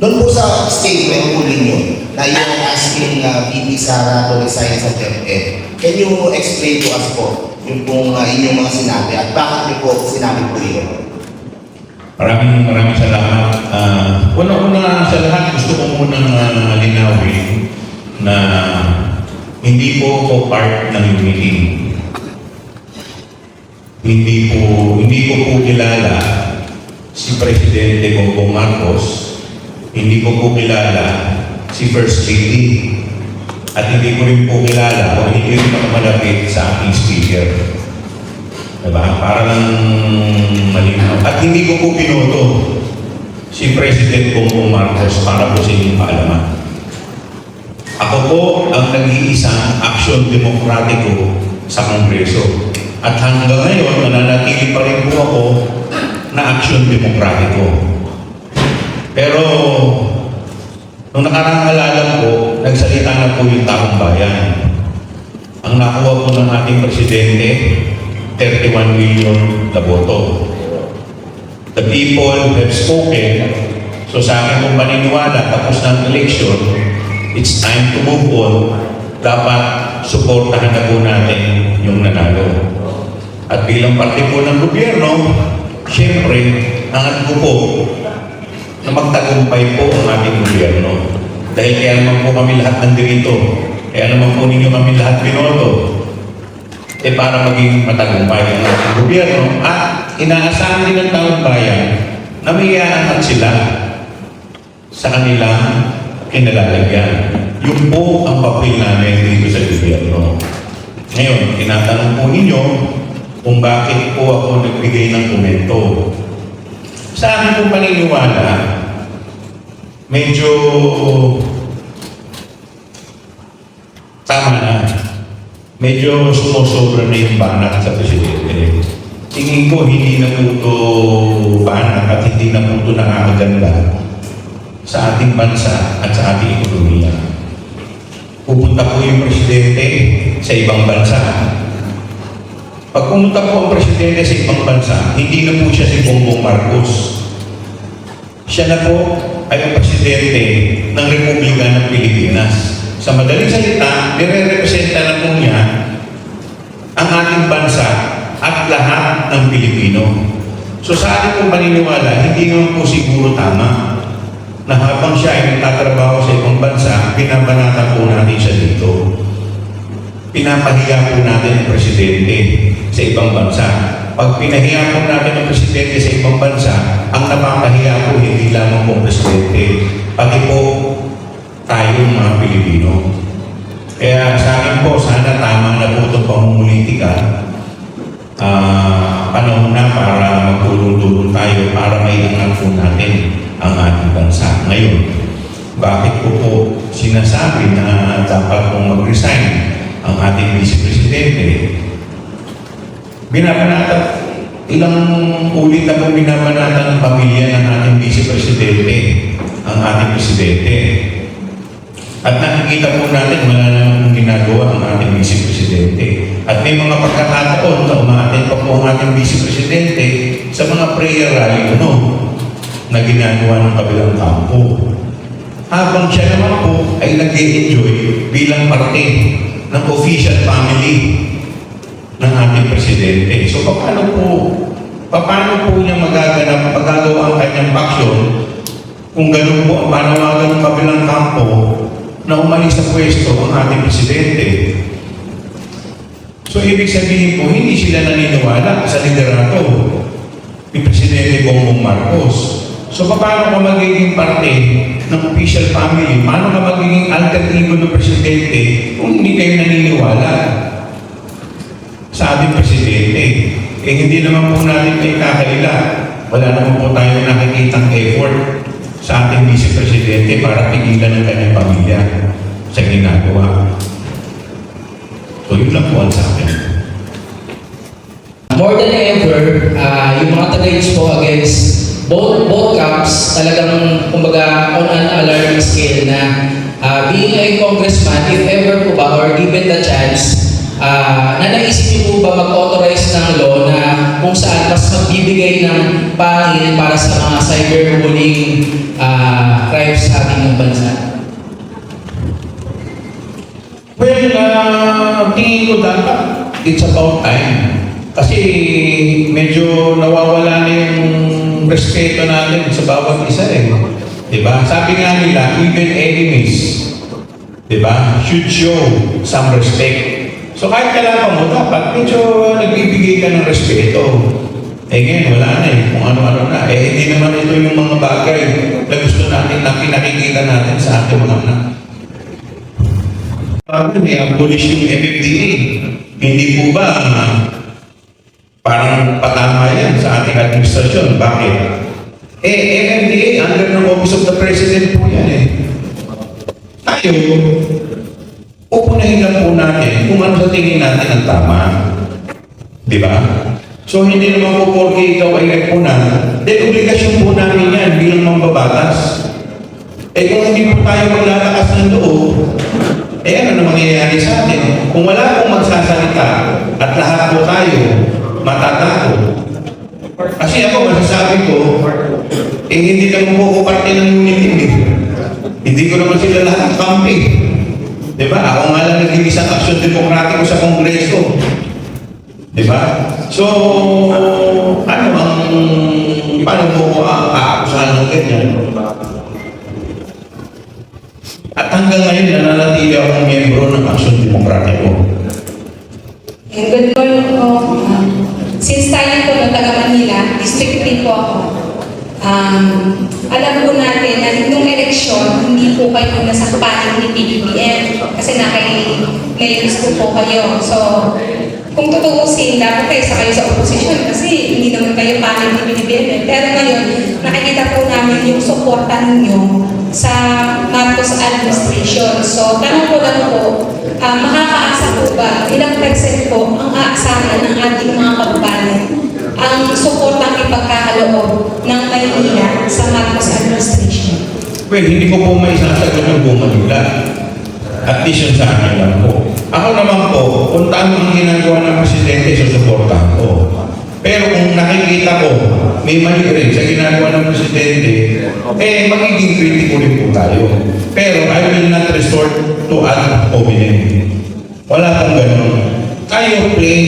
Doon po sa statement po ninyo na yung asking VP Sara to resign sa DepEd, can you explain to us po yung pong inyong mga sinabi at bakit niyo po sinabi po yun? Maraming salamat. Una sa lahat, gusto ko munang linawin na hindi po ako part ng meeting. Hindi ko po kilala si Presidente Bongbong Marcos. Hindi ko po kilala si First Lady. At hindi ko rin po kilala o hindi rin ako malapit sa aking speaker. Diba? Para lang malinaw. At hindi ko po binoto si President Bongbong Marcos para po sa inyong kaalaman. Ako po ang nag-iisang aksyon demokratiko sa Kongreso. At hanggang ngayon, nananatili pa rin po ako na aksyon demokratiko. Pero, nung nakaraang halalan po, nagsalita na po yung taong bayan. Ang nakuha po ng ating Presidente, 31 million na boto. The people have spoken. So sa akin kung paniniwala, tapos ng election, it's time to move on. Dapat suportahan na po natin yung nanalo. At bilang parte po ng gobyerno, siyempre, ang ko po na magtagumpay po ang ating gobyerno. Dahil kaya naman po kami lahat nandito. Kaya naman po ninyo kami lahat binoto. Para maging matagumpay ang ating gobyerno. At inaasahan din ng taong bayan na may iaangat sila sa kanilang kinalalagyan. Yun po ang papel namin dito sa gobyerno. Ngayon, tinatanong po ninyo kung bakit po ako nagbigay ng komento. Sa akin pong paniniwala, medyo tama na. Medyo sumusobra na yung banat sa Presidente. Tingin ko hindi na po ito banat at hindi na po ito nakakaganda sa ating bansa at sa ating ekonomiya. Pupunta po yung Presidente sa ibang bansa. Pag pumunta po ang Presidente sa ibang bansa, hindi na po siya si Bongbong Marcos. Siya na po ay ang Presidente ng Republika ng Pilipinas. Sa madaling salita, nire-representa na po niya ang ating bansa at lahat ng Pilipino. So sa ating pong paniniwala, hindi naman po siguro tama na habang siya ay nagtatrabaho sa ibang bansa, pinabanatan po natin siya dito. Pinapahiya po natin ang Presidente sa ibang bansa. Pag pinahiya po natin ang Presidente sa ibang bansa, ang napapahiya po hindi lamang po ang Presidente, pati po tayong mga Pilipino. Kaya sa akin po, sana tama na po itong pamumulitika. Panahon na para magtulong-tulong tayo para maiangat po natin ang ating bansa. Ngayon, bakit po sinasabi na dapat pong mag-resign ang ating Vice Presidente? Binabanatan, ilang ulit na po binabanatan ng pamilya ng ating Vice Presidente, ang ating Presidente. At nakikita po natin wala namang ginagawa ang ating Vice Presidente. At may mga pagkakataon na umaatin pa po ang ating Vice Presidente sa mga prayer rally na ginagawa ng kabilang kampo. Habang siya naman po ay nag-enjoy bilang parte ng official family ng ating Presidente. So paano po niya magagawa ang kanyang aksyon kung ganun po ang panawagan ng kabilang kampo na umalis sa pwesto ang ating Presidente? So ibig sabihin po, hindi sila naniniwala sa liderato ni Presidente Bongbong Marcos. So paano ka magiging parte ng official family? Paano ka magiging alter ego ng Presidente kung hindi kayo naniniwala sa ating Presidente? Hindi naman po natin kayo kakaila. Wala naman po tayong nakikitang effort sa ating Vice Presidente para pigilan ng kanyang pamilya sa ginagawa. So yun lang po ang sa akin. More than ever, yung mga tagays po against both camps, talagang kumbaga on an alarming scale na being a congressman, if ever po ba, or given the chance, na naisip niyo po ba mag-authorize ng law na kung saan mas magbibigay ng pangil para sa mga cyberbullying crimes sa ating bansa? Well, tingin ko dapat it's about time. Kasi medyo nawawala na yung respeto natin sa bawat isa eh. Diba? Sabi nga nila, even enemies, diba, should show some respect. So kahit kalaban mo, dapat medyo nagbibigay ka ng respeto. Eh ngayon, wala na eh, kung ano-ano na. Eh hindi naman ito yung mga bagay na gusto natin, na pinakikita natin sa ating mga anak. Abolish yung MFDA. Hindi po ba parang patama yan sa ating administrasyon? Bakit? MFDA, under ng Office of the President po yan eh. Tayo, upunahin lang po natin kung ano sa tingin natin ang tama. Di ba? So hindi naman po porke ikaw ay nagpuna, then obligasyon po namin yan bilang mambabatas. Eh kung hindi po tayo maglalakas ng loob, eh ano na mangyayari sa atin? Kung wala pong magsasalita at lahat po tayo matatakot. Kasi ako masasabi ko, eh hindi naman po ko parte ng unit eh. Hindi ko naman sila lahat kampi. Diba? Ako nga lang naging isang aksyon demokratiko sa Kongreso. Diba? So, ano ang, paano mo ko aakusahan ng ganyan? At hanggang ngayon, nananatili akong miyembro ng aksyon demokratiko. And good morning po. Since tayo po ng taga Manila, district 3 po ako. Alam po natin na nung eleksyon, hindi po kayo nasa panig ni PBBM kasi naka-layers po kayo. So, kung tutuusin, dapat kayo sa oposisyon kasi hindi naman kayo panig ni PBBM. Pero ngayon, nakikita po namin yung suporta ninyo sa Marcos administration. So, tanong ko lang po, makakaasa po ba, ilang percent po ang aasahan ng ating mga kababayan ang suportang ipagkakaloob ng Maynila sa Marcos administration? Well, hindi ko po may sasagot ng buong Manila. At least yun sa akin lang po. Ako naman po, kung tama ang ginagawa ng Presidente, susuportahan ko. Pero kung nakikita ko, may mali rin sa ginagawa ng Presidente, eh magiging kritiko rin po tayo. Pero I will not resort to ad hominem. Wala pong ganun. Tayo plain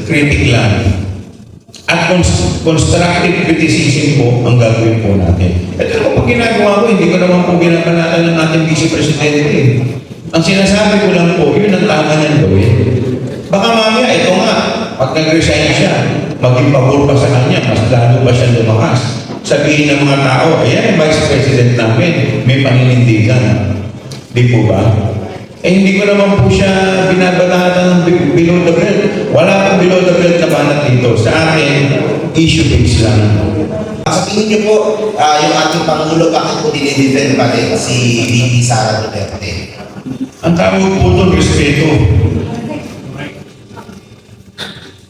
critic lang. At constructive criticism po ang gagawin po natin. Ito naman pag ginagawa ko, hindi ko naman po binabanatan ng ating Vice Presidente. Ang sinasabi ko lang po, yun ang tama niyang gawin. Baka mamaya, ito nga, pag nag-resign siya, maging pabor pa sa kanya, mas lalo pa siya lumakas. Sabihin ng mga tao, ayan ang Vice President namin, may paninindigan. Di po ba? Eh hindi ko naman po siya binabalatan ng below the belt. Wala pong below the belt na banat dito. Sa akin, issue-based lang. Sa tingin niyo po, yung ating Pangulo, bakit po dinidefend pa rin si VP Sara Duterte? Ang tawag po doon, respeto.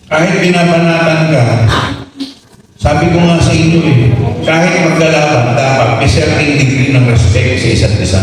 Kahit binabanatan ka, sabi ko nga sa inyo kahit maglalaban, dapat may certain degree ng respect sa isa't isa.